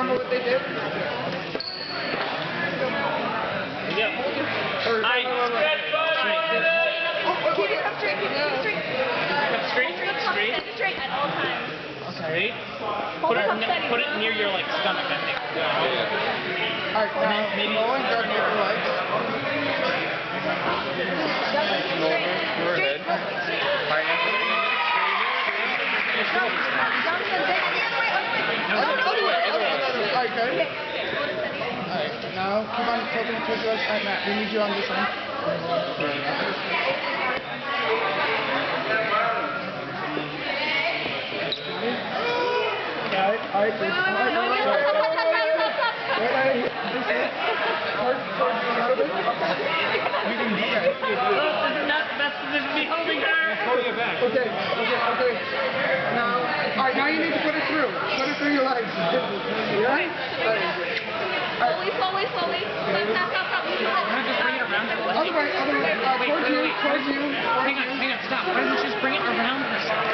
remember what they did? Yeah. Straight. Straight at all times. Straight. Put it near your like stomach, I think. Alright, now maybe going dark with your legs. Forehead. Alright, good. Alright, now keep on tilting towards us. Alright, Matt, we need you on this one. Alright, That's me holding her. Okay. Now you need to put it through. Put it through your legs. Yeah? Slowly. Stop. Just bring it around. Other way. Towards you. Hang on, stop. Why don't you just bring it around herself?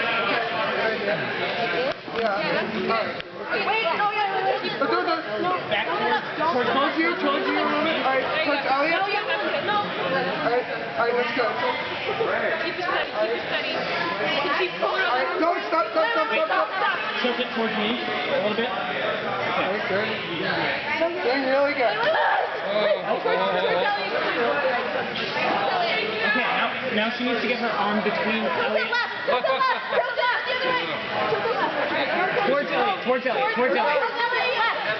Yeah. Wait, no, yeah. No. Back towards Towards you a little bit. Alright, towards Elliot. No. Alright, let's go. Keep it steady. Alright, no, stop. Tilt it towards me a little bit. Okay, good. Doing really good. Okay, now she needs to get her arm between Elliot. Towards Elliot.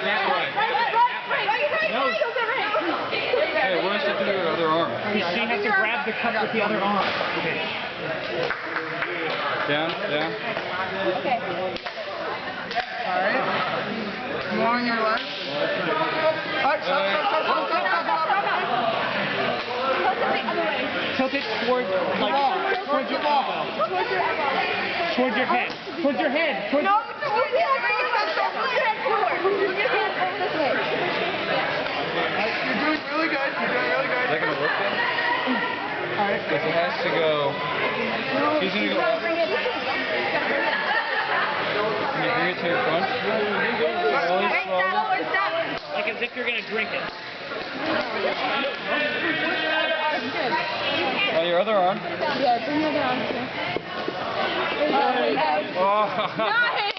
That way. No. Hey, what does she have to do with her other arm? She has to grab the cup with the other arm. Okay. Down. Okay. Alright. More on your left. Alright, stop. Tilt it towards your elbow. Towards your head. No, move your head forward. Move your head forward. Move your hand over this way. You're doing really good. Is that going to work then? Alright. Because it has to go. She's going to go up. Bring it. Can you bring it to your front? Really slow. Like as if you're going to drink it. Oh, your other arm? Yeah, bring your other arm. Oh. Nice!